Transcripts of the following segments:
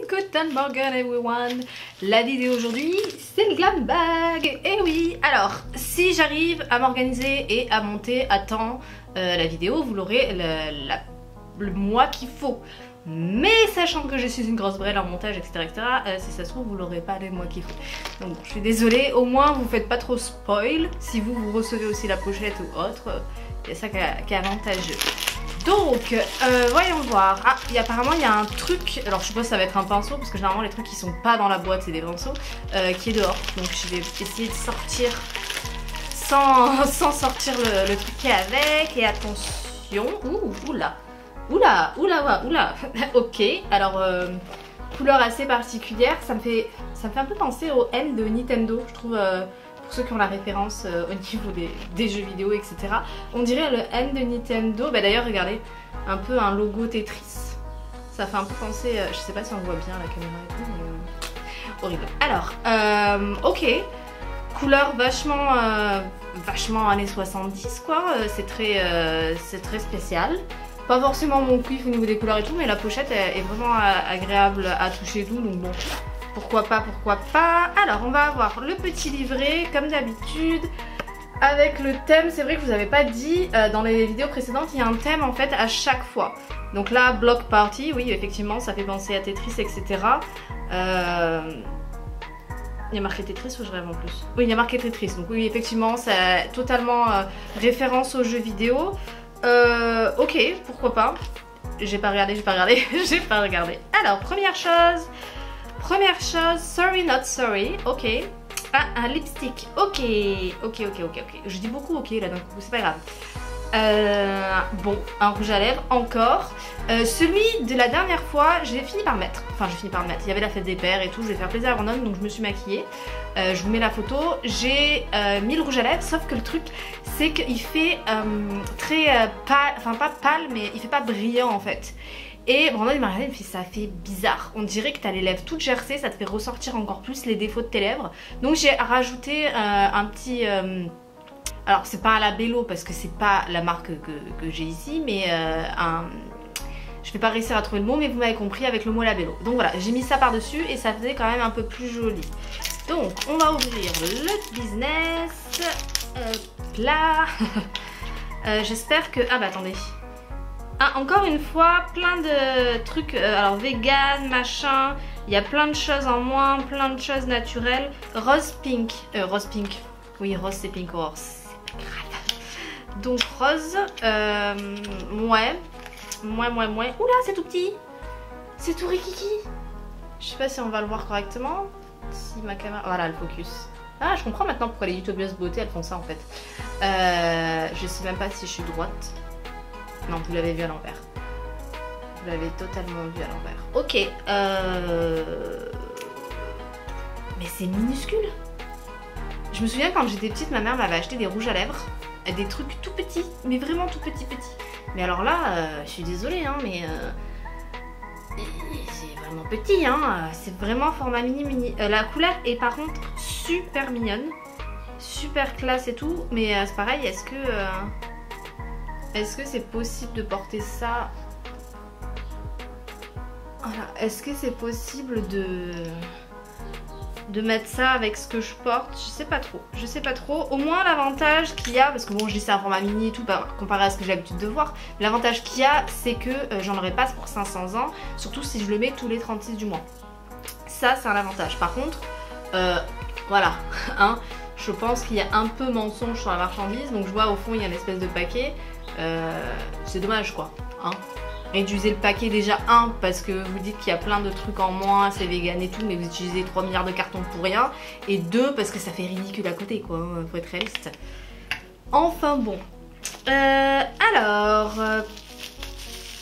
Guten Morgen everyone. La vidéo aujourd'hui c'est le glam bag. Et oui, alors si j'arrive à m'organiser et à monter à temps la vidéo, vous l'aurez le mois qu'il faut. Mais sachant que je suis une grosse brêle en montage, etc., si ça se trouve, vous l'aurez pas les mois qu'il faut. Donc je suis désolée, au moins vous faites pas trop spoil. Si vous recevez aussi la pochette ou autre, il y a ça qui est avantageux. Donc, voyons voir. Ah, apparemment il y a un truc, alors je suppose que ça va être un pinceau, parce que généralement les trucs qui sont pas dans la boîte, c'est des pinceaux, qui est dehors. Donc je vais essayer de sortir sans sortir le truc qui est avec. Et attention, oula. Ok, alors couleur assez particulière, ça me fait un peu penser au N de Nintendo, je trouve, pour ceux qui ont la référence au niveau des jeux vidéo, etc. On dirait le N de Nintendo, bah d'ailleurs regardez, un peu un logo Tetris, ça fait un peu penser, je sais pas si on voit bien la caméra et tout, mais horrible. Alors, ok, couleur vachement années 70 quoi, c'est très spécial. Pas forcément mon kiff au niveau des couleurs et tout, mais la pochette est vraiment agréable à toucher et tout, donc bon, pourquoi pas. Alors on va avoir le petit livret comme d'habitude avec le thème. C'est vrai que je vous avais pas dit, dans les vidéos précédentes il y a un thème en fait à chaque fois. Donc là, block party, oui effectivement ça fait penser à Tetris, etc. Il y a marqué Tetris ou je rêve en plus? Oui, il y a marqué Tetris, donc oui effectivement c'est totalement référence aux jeux vidéo. Ok, pourquoi pas. J'ai pas regardé. Alors, première chose, sorry not sorry, ok. Ah, un lipstick, ok. Je dis beaucoup ok là d'un coup, c'est pas grave. Bon, un rouge à lèvres encore. Celui de la dernière fois, j'ai fini par mettre. Il y avait la fête des pères et tout, je vais faire plaisir à Brandon, donc je me suis maquillée. Je vous mets la photo. J'ai mis le rouge à lèvres, sauf que le truc, c'est qu'il fait très pâle, enfin pas pâle, mais il fait pas brillant en fait. Et Brandon il m'a regardé, il me fait ça fait bizarre. On dirait que t'as les lèvres toutes gercées, ça te fait ressortir encore plus les défauts de tes lèvres. Donc j'ai rajouté un petit... alors c'est pas un labello parce que c'est pas la marque que j'ai ici, mais je vais pas réussir à trouver le mot, mais vous m'avez compris avec le mot labello. Donc voilà, j'ai mis ça par dessus et ça faisait quand même un peu plus joli. Donc on va ouvrir le business. Là. J'espère que... Ah bah attendez. Ah, encore une fois, plein de trucs, alors vegan, machin, il y a plein de choses en moins, plein de choses naturelles. Rose pink, oui rose c'est pink or c'est pas grave. Donc rose, ouais. Oula c'est tout petit, c'est tout rikiki. Je sais pas si on va le voir correctement, si ma caméra, voilà le focus. Ah je comprends maintenant pourquoi les youtubeuses beauté elles font ça en fait. Je sais même pas si je suis droite. Non, vous l'avez vu à l'envers. Vous l'avez totalement vu à l'envers. Ok. Mais c'est minuscule. Je me souviens quand j'étais petite, ma mère m'avait acheté des rouges à lèvres. Des trucs tout petits, mais vraiment tout petits. Mais alors là, je suis désolée, hein, mais... c'est vraiment petit, hein. C'est vraiment format mini. La couleur est par contre super mignonne. Super classe et tout. Mais c'est pareil, est-ce que c'est possible de porter ça? Voilà, est-ce que c'est possible de mettre ça avec ce que je porte? Je sais pas trop. Au moins l'avantage qu'il y a, parce que bon je dis c'est un format mini et tout comparé à ce que j'ai l'habitude de voir, l'avantage qu'il y a c'est que j'en aurai pas pour 500 ans, surtout si je le mets tous les 36 du mois. Ça c'est un avantage. Par contre, voilà, hein, je pense qu'il y a un peu mensonge sur la marchandise, donc je vois au fond il y a une espèce de paquet. C'est dommage quoi, hein. Réduisez le paquet déjà, parce que vous dites qu'il y a plein de trucs en moins, c'est vegan et tout, mais vous utilisez 3 milliards de cartons pour rien, et 2 parce que ça fait ridicule à côté quoi, faut être réaliste. Enfin bon, alors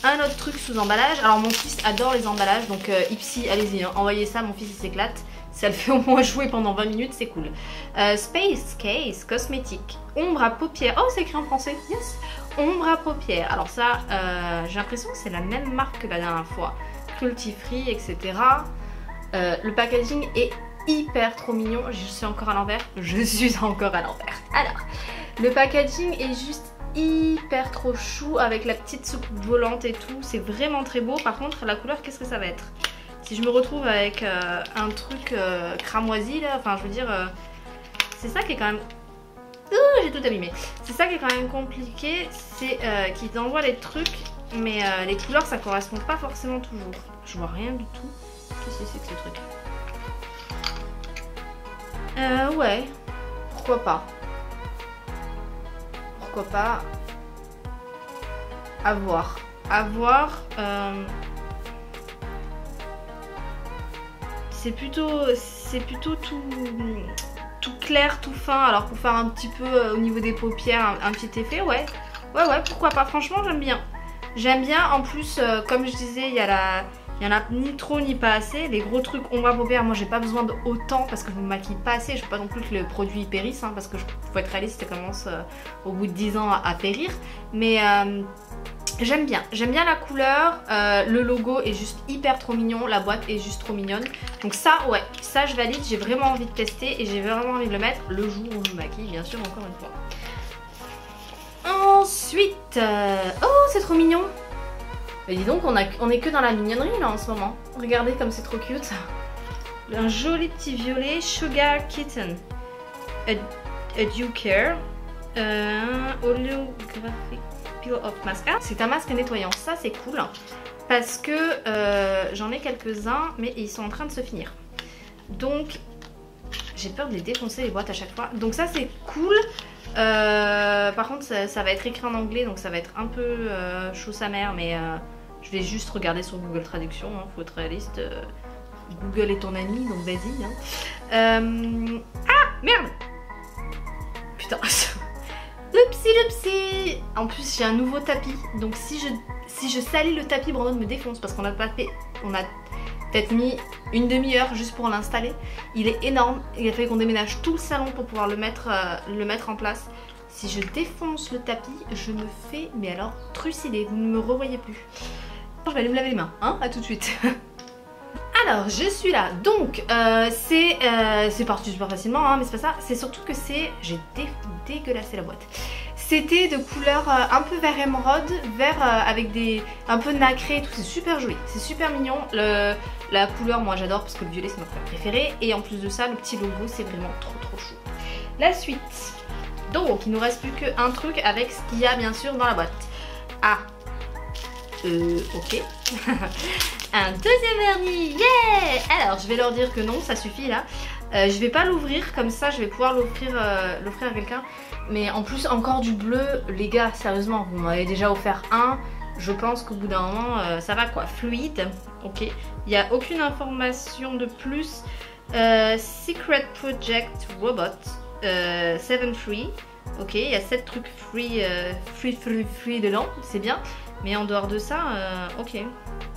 un autre truc sous emballage. Alors mon fils adore les emballages, donc Ipsy allez-y, hein, envoyez ça, mon fils il s'éclate. Ça le fait au moins jouer pendant 20 minutes, c'est cool. Space Case, cosmétique. Ombre à paupières. Oh, c'est écrit en français, yes. Ombre à paupières. Alors ça, j'ai l'impression que c'est la même marque que la dernière fois. Cruelty free, etc. Le packaging est hyper trop mignon. Je suis encore à l'envers. Alors, le packaging est juste hyper trop chou avec la petite soucoupe volante et tout. C'est vraiment très beau. Par contre, la couleur, qu'est-ce que ça va être? Si je me retrouve avec un truc cramoisi là, enfin je veux dire, c'est ça qui est quand même... Ouh, j'ai tout abîmé. C'est ça qui est quand même compliqué, c'est qu'ils t'envoient les trucs, mais les couleurs ça correspond pas forcément toujours. Je vois rien du tout. Qu'est-ce que c'est que ce truc? Ouais, pourquoi pas. Pourquoi pas. À voir. À voir. C'est plutôt tout clair, tout fin. Alors pour faire un petit peu au niveau des paupières, un petit effet, ouais. Ouais, pourquoi pas. Franchement, j'aime bien. J'aime bien. En plus, comme je disais, il y en a ni trop ni pas assez. Les gros trucs ombre à paupières, moi j'ai pas besoin d'autant parce que je me maquille pas assez. Je veux pas non plus que le produit périsse, hein, parce que faut être réaliste, ça commence au bout de 10 ans à périr. Mais j'aime bien la couleur, le logo est juste hyper trop mignon, la boîte est juste trop mignonne. Donc ça, ouais, ça je valide, j'ai vraiment envie de tester et j'ai vraiment envie de le mettre le jour où je me maquille, bien sûr, encore une fois. Ensuite, oh c'est trop mignon. Et dis donc, on est que dans la mignonnerie là en ce moment. Regardez comme c'est trop cute. Un joli petit violet, Sugar Kitten. A Dew Care. Holographic Peel Off Mascara. C'est un masque nettoyant, ça c'est cool. Parce que j'en ai quelques-uns, mais ils sont en train de se finir. Donc, j'ai peur de les défoncer les boîtes à chaque fois. Donc ça c'est cool. Par contre ça va être écrit en anglais, donc ça va être un peu chaud sa mère, mais je vais juste regarder sur Google Traduction, hein, faut être réaliste. Google est ton ami, donc vas-y. Hein. Ah merde. Putain. Oupsie. En plus j'ai un nouveau tapis, donc si je salis le tapis, Brandon me défonce parce qu'on a peut-être mis une demi-heure juste pour l'installer. Il est énorme, il a fallu qu'on déménage tout le salon pour pouvoir le mettre en place. Si je défonce le tapis, je me fais, mais alors, trucider, vous ne me revoyez plus. Je vais aller me laver les mains, hein, à tout de suite. Alors, je suis là, donc c'est parti super facilement, hein, mais c'est pas ça. C'est surtout que j'ai dégueulassé la boîte. C'était de couleur un peu vert émeraude, vert avec un peu nacré et tout, c'est super joli, c'est super mignon. La couleur, moi j'adore parce que le violet c'est ma couleur préférée. Et en plus de ça, le petit logo c'est vraiment trop chou. La suite, donc il nous reste plus qu'un truc avec ce qu'il y a bien sûr dans la boîte. Ah, ok. Un deuxième vernis, yeah. Alors je vais leur dire que non, ça suffit là. Je vais pas l'ouvrir comme ça, je vais pouvoir l'offrir à quelqu'un. Mais en plus encore du bleu, les gars, sérieusement, vous m'avez déjà offert un. Je pense qu'au bout d'un moment, ça va quoi, fluide. Ok, il n'y a aucune information de plus. Secret Project Robot 7 free. Ok, il y a 7 trucs free dedans, c'est bien. Mais en dehors de ça, ok.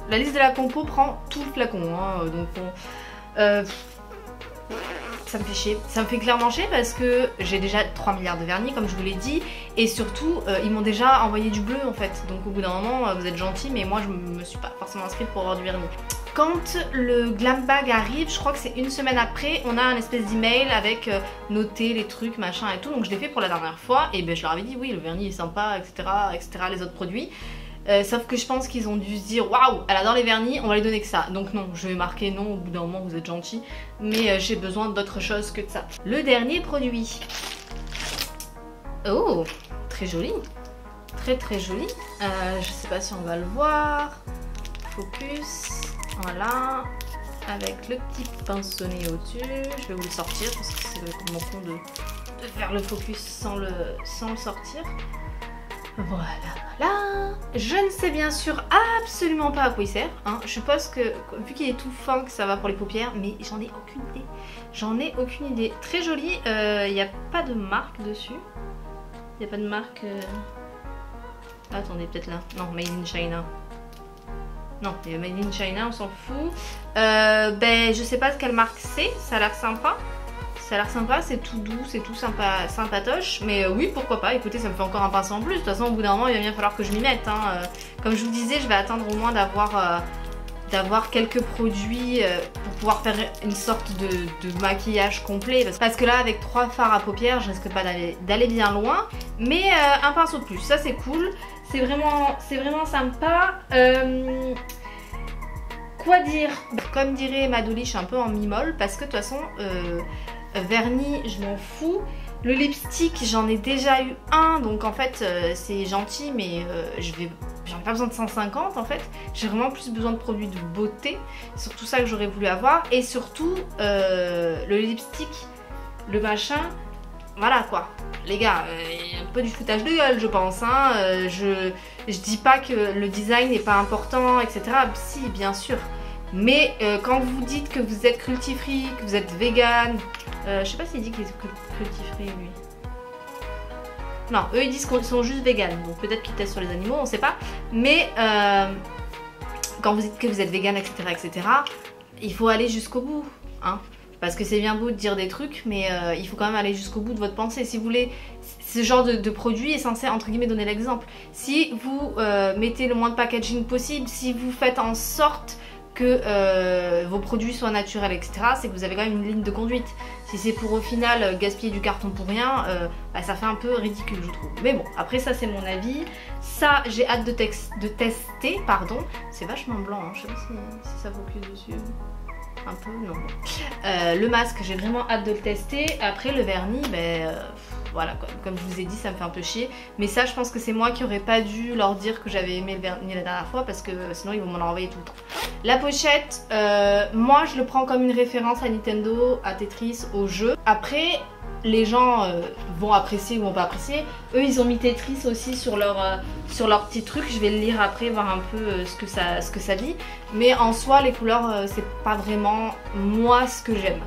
La liste de la compo prend tout le flacon, hein, donc bon, ça me fait chier. Ça me fait clairement chier parce que j'ai déjà 3 milliards de vernis comme je vous l'ai dit. Et surtout, ils m'ont déjà envoyé du bleu en fait. Donc au bout d'un moment, vous êtes gentils, mais moi je me suis pas forcément inscrite pour avoir du vernis. Quand le glam bag arrive, je crois que c'est une semaine après, on a un espèce d'email avec noter les trucs, machin et tout. Donc je l'ai fait pour la dernière fois et ben, je leur avais dit oui, le vernis est sympa, etc. les autres produits. Sauf que je pense qu'ils ont dû se dire waouh, elle adore les vernis, on va lui donner que ça. Donc non, je vais marquer non, au bout d'un moment vous êtes gentil, mais j'ai besoin d'autre chose que de ça. Le dernier produit. Oh, très joli. Très joli. Je sais pas si on va le voir. Focus. Voilà. Avec le petit pinceau-nez au-dessus. Je vais vous le sortir parce que c'est mon con de faire le focus sans le sortir. Voilà. Je ne sais bien sûr absolument pas à quoi il sert. Hein. Je suppose que, vu qu'il est tout fin, que ça va pour les paupières, mais j'en ai aucune idée. J'en ai aucune idée. Très joli. Il n'y a pas de marque dessus. Il n'y a pas de marque... Ah, attendez, peut-être là. Non, Made in China. Non, il y a Made in China, on s'en fout. Ben, je sais pas quelle marque c'est. Ça a l'air sympa. Ça a l'air sympa, c'est tout doux, c'est tout sympa, sympatoche. Mais oui, pourquoi pas. Écoutez, ça me fait encore un pinceau en plus. De toute façon, au bout d'un moment, il va bien falloir que je m'y mette. Hein. Comme je vous disais, je vais attendre au moins d'avoir quelques produits pour pouvoir faire une sorte de maquillage complet. Parce que là, avec 3 fards à paupières, je risque pas d'aller bien loin. Mais un pinceau de plus, ça c'est cool. C'est vraiment sympa. Quoi dire? Comme dirait Madoli, je suis un peu en mi-molle parce que de toute façon, vernis, je m'en fous. Le lipstick, j'en ai déjà eu un, donc en fait c'est gentil, mais j'en ai pas besoin de 150 en fait. J'ai vraiment plus besoin de produits de beauté. C'est surtout ça que j'aurais voulu avoir. Et surtout, le lipstick, le machin, voilà quoi. Les gars, un peu du foutage de gueule je pense. Hein. Je dis pas que le design n'est pas important, etc. Si, bien sûr. Mais quand vous dites que vous êtes cruelty-free, que vous êtes vegan, je sais pas s'il dit qu'il est cruelty-free lui. Non, eux ils disent qu'ils sont juste vegan, donc peut-être qu'ils testent sur les animaux, on sait pas. Mais quand vous dites que vous êtes vegan, etc., etc., il faut aller jusqu'au bout, hein. Parce que c'est bien beau de dire des trucs, mais il faut quand même aller jusqu'au bout de votre pensée. Si vous voulez, ce genre de produit est censé, entre guillemets, donner l'exemple. Si vous mettez le moins de packaging possible, si vous faites en sorte que vos produits soient naturels, etc., c'est que vous avez quand même une ligne de conduite. Si c'est pour au final gaspiller du carton pour rien, bah, ça fait un peu ridicule je trouve. Mais bon, après ça c'est mon avis. Ça j'ai hâte de tester, pardon. C'est vachement blanc, hein. Je sais pas si ça focus dessus. Un peu, non. Le masque, j'ai vraiment hâte de le tester. Après le vernis, ben... voilà, comme je vous ai dit, ça me fait un peu chier. Mais ça, je pense que c'est moi qui aurais pas dû leur dire que j'avais aimé le vernis la dernière fois parce que sinon ils vont m'en envoyer tout le temps. La pochette, moi je le prends comme une référence à Nintendo, à Tetris, au jeu. Après, les gens vont apprécier ou vont pas apprécier. Eux, ils ont mis Tetris aussi sur leur petit truc. Je vais le lire après, voir un peu ce que ça dit. Mais en soi, les couleurs, c'est pas vraiment moi ce que j'aime.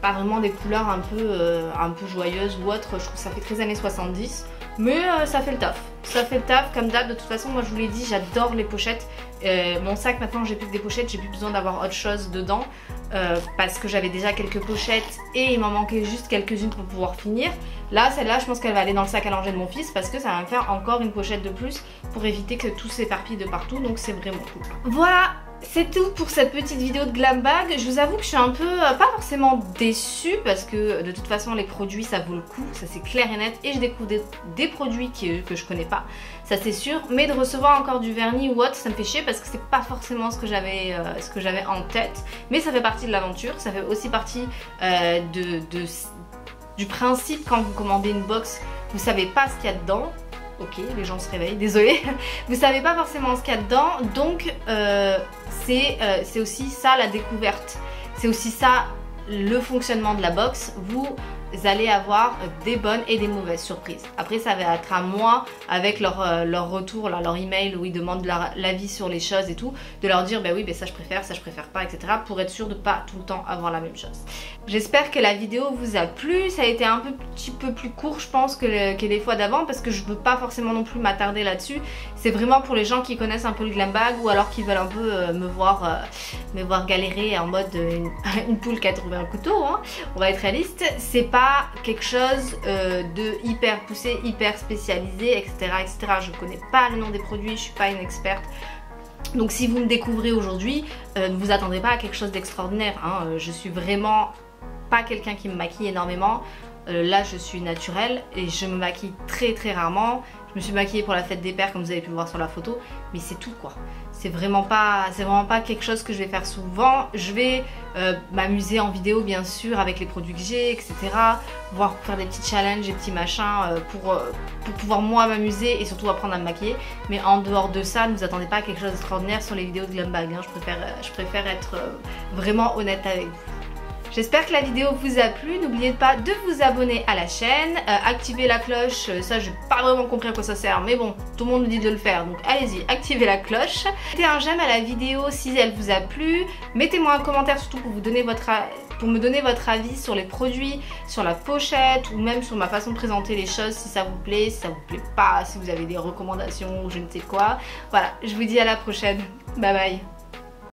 Pas vraiment des couleurs un peu joyeuses ou autre, je trouve que ça fait très années 70, mais ça fait le taf. Ça fait le taf comme d'hab. De toute façon, moi je vous l'ai dit, j'adore les pochettes. Mon sac maintenant, j'ai plus que des pochettes, j'ai plus besoin d'avoir autre chose dedans parce que j'avais déjà quelques pochettes et il m'en manquait juste quelques-unes pour pouvoir finir. Là, celle-là, je pense qu'elle va aller dans le sac à langer de mon fils parce que ça va me faire encore une pochette de plus pour éviter que tout s'éparpille de partout, donc c'est vraiment cool. Voilà! C'est tout pour cette petite vidéo de glam bag. Je vous avoue que je suis un peu, pas forcément déçue parce que de toute façon les produits ça vaut le coup, ça c'est clair et net. Et je découvre des produits que je connais pas, ça c'est sûr. Mais de recevoir encore du vernis ou autre, ça me fait chier parce que c'est pas forcément ce que j'avais en tête. Mais ça fait partie de l'aventure, ça fait aussi partie du principe quand vous commandez une box, vous savez pas ce qu'il y a dedans. Ok, les gens se réveillent, désolé. Vous savez pas forcément ce qu'il y a dedans, donc c'est aussi ça la découverte. C'est aussi ça le fonctionnement de la box. Vous allez avoir des bonnes et des mauvaises surprises. Après ça va être à moi, avec leur retour, là, leur email où ils demandent l'avis sur les choses et tout, de leur dire bah oui bah ça je préfère pas, etc. pour être sûr de pas tout le temps avoir la même chose. J'espère que la vidéo vous a plu. Ça a été un petit peu plus court je pense que les fois d'avant parce que je veux pas forcément non plus m'attarder là-dessus. C'est vraiment pour les gens qui connaissent un peu le glam bag ou alors qui veulent un peu me voir galérer en mode une poule qui a trouvé un couteau, hein. On va être réaliste. C'est pas quelque chose de hyper poussé, hyper spécialisé, etc., etc. Je connais pas le nom des produits, je suis pas une experte. Donc si vous me découvrez aujourd'hui, ne vous attendez pas à quelque chose d'extraordinaire, hein. Je suis vraiment pas quelqu'un qui me maquille énormément. Là je suis naturelle et je me maquille très très rarement. Je me suis maquillée pour la fête des pères comme vous avez pu le voir sur la photo, mais c'est tout quoi. C'est vraiment pas quelque chose que je vais faire souvent. Je vais m'amuser en vidéo bien sûr avec les produits que j'ai, etc. Voir faire des petits challenges, des petits machins pour pouvoir moi m'amuser et surtout apprendre à me maquiller. Mais en dehors de ça, ne vous attendez pas à quelque chose d'extraordinaire sur les vidéos de glam bag, hein. Je préfère être vraiment honnête avec vous. J'espère que la vidéo vous a plu, n'oubliez pas de vous abonner à la chaîne, activer la cloche, ça j'ai pas vraiment compris à quoi ça sert, mais bon, tout le monde nous dit de le faire, donc allez-y, activez la cloche. Mettez un j'aime à la vidéo si elle vous a plu, mettez-moi un commentaire surtout pour me donner votre avis sur les produits, sur la pochette ou même sur ma façon de présenter les choses, si ça vous plaît, si ça vous plaît pas, si vous avez des recommandations ou je ne sais quoi. Voilà, je vous dis à la prochaine, bye bye.